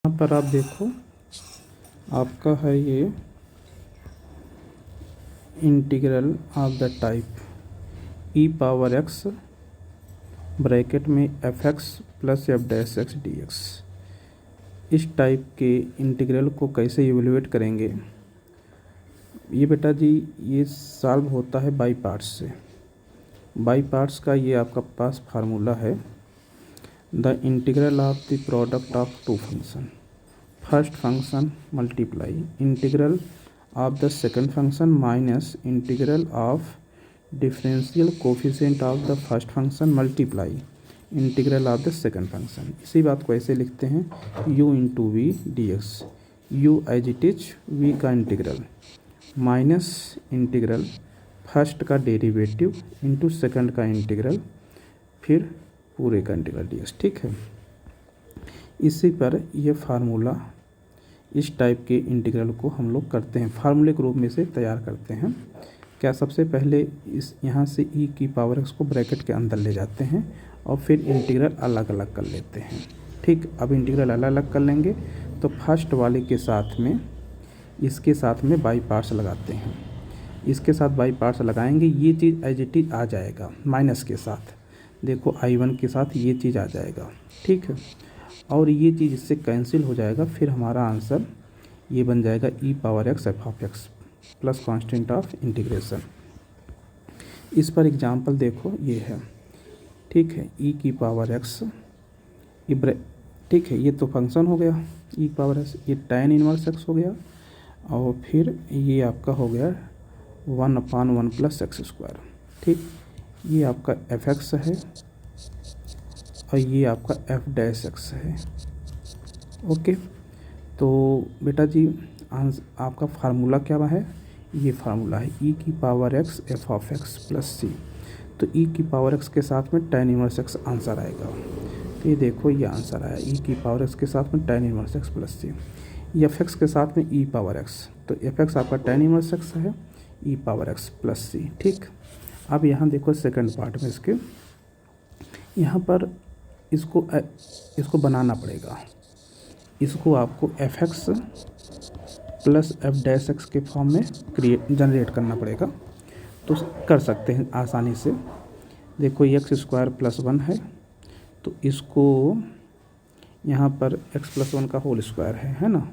यहाँ पर आप देखो, आपका है ये integral of the type e power x bracket में f x plus f dash x d x. इस टाइप के इंटीग्रल को कैसे इवेलुएट करेंगे? ये बेटा जी, ये सॉल्व होता है बाई पार्ट्स से। बाई पार्ट्स का ये आपका पास फार्मूला है, the integral of the product of two function, first function multiply integral of the second function minus integral of differential coefficient of the first function multiply integral of the second function. इसी बात को ऐसे लिखते हैं, u into v d x, u as it is v का integral minus integral first का derivative into second का integral, फिर पूरे का इंटीग्रल डी एक्स। ठीक है, इसी पर यह फार्मूला, इस टाइप के इंटीग्रल को हम लोग करते हैं, फार्मूले के रूप में से तैयार करते हैं। क्या सबसे पहले इस यहाँ से e की पावर x को ब्रैकेट के अंदर ले जाते हैं और फिर इंटीग्रल अलग अलग कर लेते हैं। ठीक, अब इंटीग्रल अलग अलग कर लेंगे तो फर्स्ट वाले के साथ में इसके साथ में बाई पार्ट्स लगाते हैं, इसके साथ बाई पार्ट्स लगाएंगे, ये चीज़ एज इट इज आ जाएगा माइनस के साथ। देखो i1 के साथ ये चीज़ आ जाएगा। ठीक है, और ये चीज़ इससे कैंसिल हो जाएगा, फिर हमारा आंसर ये बन जाएगा e power x f of x plus constant of integration. इस पर एग्जांपल देखो, ये है। ठीक है, ई की पावर एक्स, ठीक है, ये तो फंक्शन हो गया ई पावर एक्स, ये tan इनवर्स एक्स हो गया, और फिर ये आपका हो गया 1/1 प्लस एक्स स्क्वायर। ठीक, ये आपका एफ एक्स है और ये आपका एफ डैश एक्स है। ओके, तो बेटा जी आपका फार्मूला क्या है? ये फार्मूला है ई की power x f of x plus c. तो ई की पावर एक्स के साथ में tan इनवर्स एक्स आंसर आएगा। तो ये देखो, ये आंसर आया ई की पावर एक्स के साथ में tan इनवर्स एक्स प्लस सी। एफ एक्स के साथ में ई पावर एक्स, तो एफ एक्स आपका tan इनवर्स एक्स है, ई पावर एक्स प्लस सी। ठीक, अब यहाँ देखो सेकंड पार्ट में इसके, यहाँ पर इसको बनाना पड़ेगा, इसको आपको F x plus f dash x के फॉर्म में जनरेट करना पड़ेगा। तो कर सकते हैं आसानी से। देखो एक्स स्क्वायर प्लस 1 है, तो इसको यहाँ पर एक्स प्लस 1 का होल स्क्वायर है ना,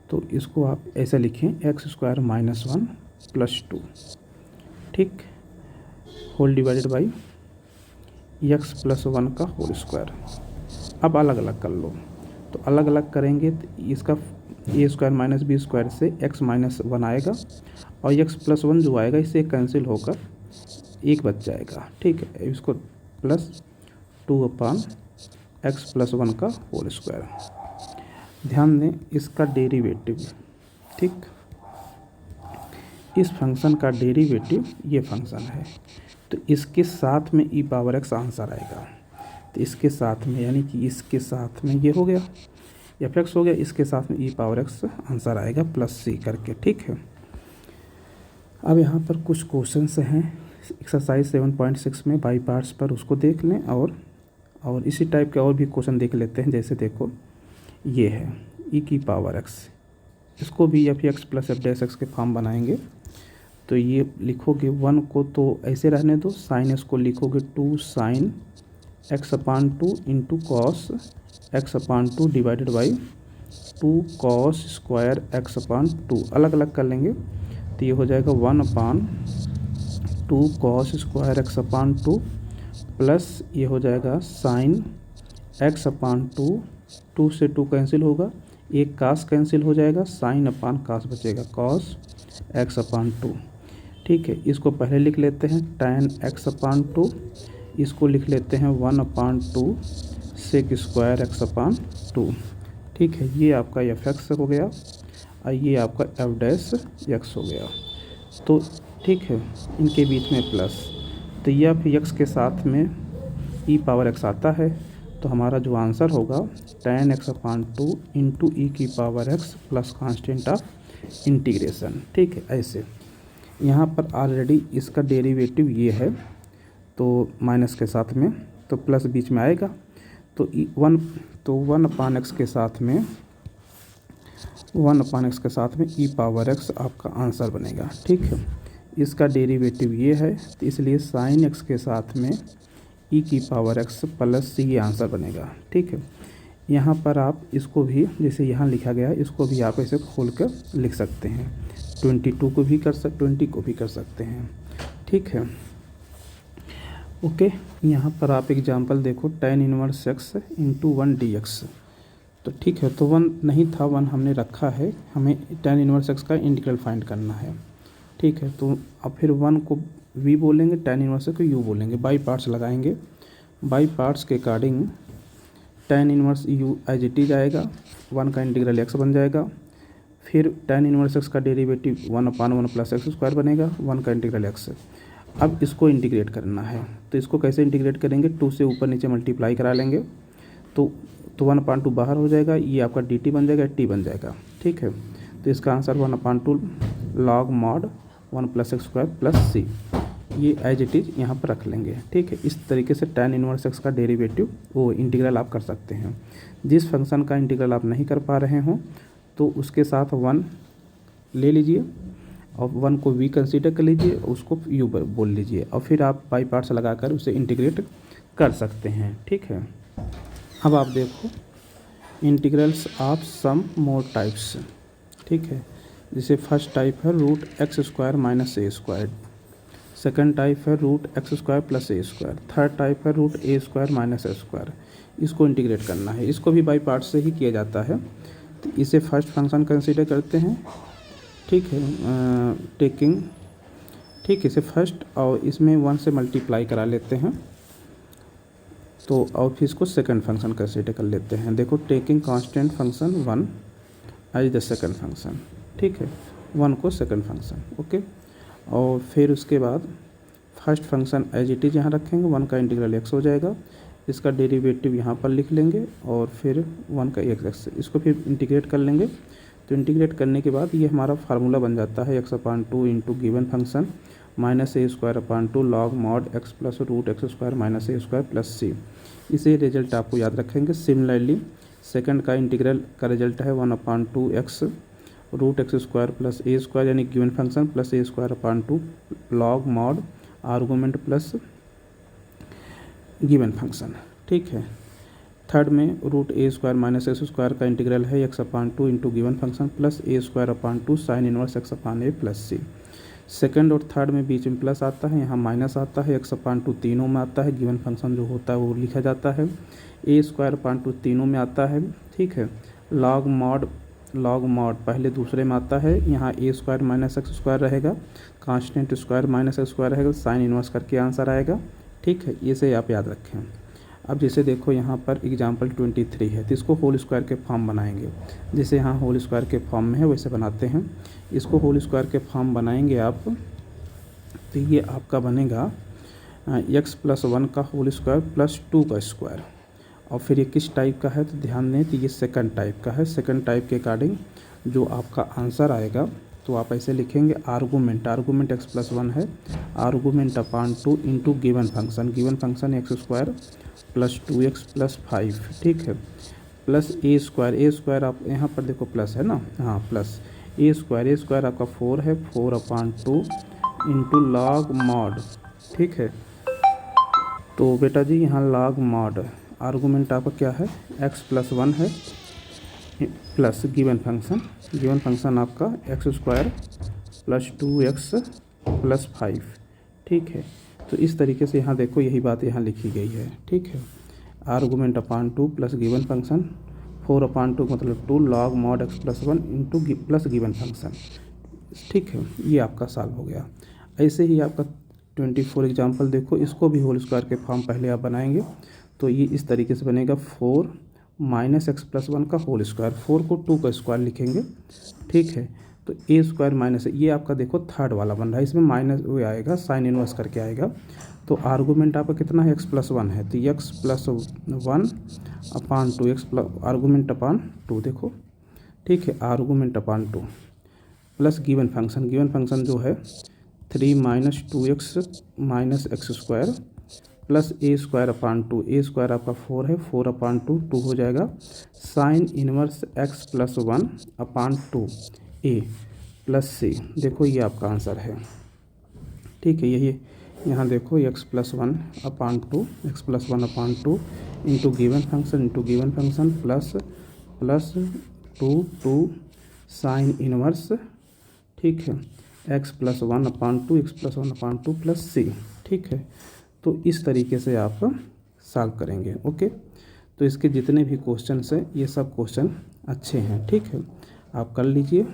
तो इसको आप ऐसे लिखें एक्स स्क्वायर माइनस 1 प्लस 2। ठीक, whole divided by x plus 1 का होल स्क्वायर। अब अलग अलग कर लो, तो अलग अलग करेंगे तो इसका ए स्क्वायर माइनस बी स्क्वायर से एक्स माइनस 1 आएगा, और एक्स प्लस 1 जो आएगा इससे कैंसिल होकर एक बच जाएगा। ठीक है, इसको प्लस 2/x प्लस 1 का होल स्क्वायर। ध्यान दें इसका डेरिवेटिव, ठीक, इस फंक्शन का डेरिवेटिव ये फंक्शन है, तो इसके साथ में ई पावर एक्स आंसर आएगा। तो इसके साथ में, यानी कि इसके साथ में ये हो गया एफ एक्स हो गया, इसके साथ में ई पावर एक्स आंसर आएगा प्लस सी करके। ठीक है, अब यहाँ पर कुछ क्वेश्चंस हैं एक्सरसाइज 7.6 में बाई पार्ट्स पर, उसको देख लें, और इसी टाइप के और भी क्वेश्चन देख लेते हैं। जैसे देखो, ये है ई की पावर एक्स, इसको भी F x plus f dash x के फॉर्म बनाएंगे। तो ये लिखोगे 1 को तो ऐसे रहने दो, साइन एक्स को लिखोगे 2 sine x/2 into cos x/2 divided by 2 cos square x/2। अलग अलग कर लेंगे तो ये हो जाएगा 1/2 कॉस स्क्वायर x/2 प्लस ये हो जाएगा साइन x/2, 2 से 2 कैंसिल होगा, एक कास कैंसिल हो जाएगा, साइन अपान कास बचेगा कॉस x/2। ठीक है, इसको पहले लिख लेते हैं tan x/2, इसको लिख लेते हैं 1/2 सेक स्क्वायर x/2। ठीक है, ये आपका एफ एक्स हो गया और ये आपका एफ डैश एक्स हो गया। तो ठीक है, इनके बीच में प्लस, तो ये एफ एक्स के साथ में ई पावर एक्स आता है, तो हमारा जो आंसर होगा tan x/2 इंटू ई की power x plus constant of integration. ठीक है, ऐसे यहाँ पर ऑलरेडी इसका डेरिवेटिव ये है, तो माइनस के साथ में तो प्लस बीच में आएगा, तो 1 तो 1/x के साथ में 1/x के साथ में e पावर x आपका आंसर बनेगा। ठीक है, इसका डेरिवेटिव ये है, तो इसलिए साइन x के साथ में e की पावर x प्लस c ये आंसर बनेगा। ठीक है, यहाँ पर आप इसको भी जैसे यहाँ लिखा गया है, इसको भी आप ऐसे खोल कर लिख सकते हैं। 20 को भी कर सकते हैं। ठीक है, ओके। यहाँ पर आप एग्जांपल देखो, tan इनवर्स x इंटू 1 dx। तो ठीक है, तो 1 नहीं था, 1 हमने रखा है, हमें tan इनवर्स x का इंटीग्रल फाइंड करना है। ठीक है, तो अब फिर 1 को v बोलेंगे, tan इनवर्स को u बोलेंगे, बाई पार्ट्स लगाएंगे। बाई पार्ट्स के according tan inverse u as it is आएगा, 1 का इंटीग्रल x बन जाएगा। फिर tan इनवर्स x का डेरिवेटिव 1/1 प्लस एक्स स्क्वायर बनेगा, 1 का इंटीग्रल x। अब इसको इंटीग्रेट करना है, तो इसको कैसे इंटीग्रेट करेंगे, 2 से ऊपर नीचे मल्टीप्लाई करा लेंगे, तो 1/2 बाहर हो जाएगा, ये आपका dt बन जाएगा, t बन जाएगा। ठीक है, तो इसका answer 1/2 log mod 1 plus x square plus c, ये एज इट इज यहाँ पर रख लेंगे। ठीक है, इस तरीके से tan इनवर्स x का डेरिवेटिव वो इंटीग्रल आप कर सकते हैं। जिस फंक्शन का इंटीग्रल आप नहीं कर पा रहे हों तो उसके साथ 1 ले लीजिए और 1 को v कंसीडर कर लीजिए, उसको u बोल लीजिए, और फिर आप बाई पार्ट्स लगाकर उसे इंटीग्रेट कर सकते हैं। ठीक है, अब आप देखो integrals of some more types. ठीक है, जैसे फर्स्ट टाइप है root x square minus a square, second type है root x square plus a square, third type है root a square minus a square. इसको इंटीग्रेट करना है, इसको भी बाई पार्ट से ही किया जाता है। तो इसे फर्स्ट फंक्शन कंसीडर करते हैं। ठीक है, टेकिंग, ठीक है, इसे फर्स्ट और इसमें 1 से मल्टीप्लाई करा लेते हैं, तो और फिर इसको सेकंड फंक्शन कंसीडर कर लेते हैं। देखो taking constant function 1 as the second function. ठीक है, 1 को सेकंड फंक्शन, ओके। और फिर उसके बाद first function as it is यहाँ रखेंगे, 1 का इंटीग्रल x हो जाएगा, इसका डेरिवेटिव यहाँ पर लिख लेंगे, और फिर 1 का x, इसको फिर इंटीग्रेट कर लेंगे। तो इंटीग्रेट करने के बाद ये हमारा फार्मूला बन जाता है x/2 into given function minus a square upon 2 log mod x plus root x square minus a square plus c। इसे रिजल्ट आपको याद रखेंगे। सिमिलरली सेकंड का इंटीग्रल का रिजल्ट है 1/2 x root x square plus a square, यानी given function plus a square upon 2 log mod argument plus given function. ठीक है, थर्ड में root a square minus x square का इंटीग्रल है x/2 into given function plus a square upon 2 sine inverse x/a plus c। Second और third में बीच में plus आता है, यहाँ माइनस आता है, x/2 तीनों में आता है, गिवन फंक्शन जो होता है वो लिखा जाता है, ए स्क्वायर अपॉन 2 तीनों में आता है। ठीक है, लॉग मॉड पहले दूसरे में आता है, यहाँ ए स्क्वायर माइनस एक्स स्क्वायर रहेगा, constant square minus x square रहेगा, साइन इनवर्स करके आंसर आएगा। ठीक है, ये से आप याद रखें। अब जैसे देखो यहाँ पर एग्जाम्पल 23 है, तो इसको होल स्क्वायर के फॉर्म बनाएंगे। जैसे यहाँ होल स्क्वायर के फॉर्म में है वैसे बनाते हैं, इसको होल स्क्वायर के फॉर्म बनाएंगे आप, तो ये आपका बनेगा x+1 का होल स्क्वायर प्लस 2 का स्क्वायर। और फिर ये किस टाइप का है तो ध्यान दें, तो ये सेकंड टाइप का है। सेकंड टाइप के अकॉर्डिंग जो आपका आंसर आएगा तो आप ऐसे लिखेंगे, आर्गूमेंट x+1 है, argument upon 2 into given function x square plus 2x plus 5। ठीक है, प्लस ए स्क्वायर आप यहाँ पर देखो प्लस है ना, हाँ प्लस ए स्क्वायर आपका 4 है, 4/2 इंटू लॉग मॉड। ठीक है, तो बेटा जी यहाँ लॉग मॉड आर्गूमेंट आपका क्या है, x+1 है प्लस गिवन फंक्शन आपका x square plus 2x plus 5। ठीक है, तो इस तरीके से यहाँ देखो यही बात यहाँ लिखी गई है। ठीक है, argument upon 2 plus given function 4/2 मतलब 2 log mod x+1 into plus given function. ठीक है, ये आपका सॉल्व हो गया। ऐसे ही आपका 24 एग्जाम्पल देखो, इसको भी होल स्क्वायर के फॉर्म पहले आप बनाएंगे, तो ये इस तरीके से बनेगा 4 माइनस x+1 का होल स्क्वायर, 4 को 2 का स्क्वायर लिखेंगे। ठीक है, तो ए स्क्वायर माइनस ये आपका देखो थर्ड वाला बन रहा है, इसमें माइनस वो आएगा, साइन इनवर्स करके आएगा। तो आर्गूमेंट आपका कितना है, x+1 है, तो x+1/2 आर्गूमेंट अपॉन 2 देखो। ठीक है, argument upon 2 plus given function जो है 3 - 2x - x square plus a square upon 2, A square आपका 4 है, 4 अपान 2, 2 हो जाएगा, साइन इनवर्स एक्स प्लस 1 अपान 2 ए प्लस सी। देखो ये आपका आंसर है, ठीक है। यही यहाँ देखो एक्स प्लस 1 अपान 2, एक्स प्लस 1 अपान 2 into given function plus 2 sine inverse, ठीक है, एक्स प्लस 1 अपान 2, एक्स प्लस 1 अपान 2 प्लस सी, ठीक है। तो इस तरीके से आप सॉल्व करेंगे, ओके। तो इसके जितने भी क्वेश्चन हैं ये सब क्वेश्चन अच्छे हैं, ठीक है, आप कर लीजिए।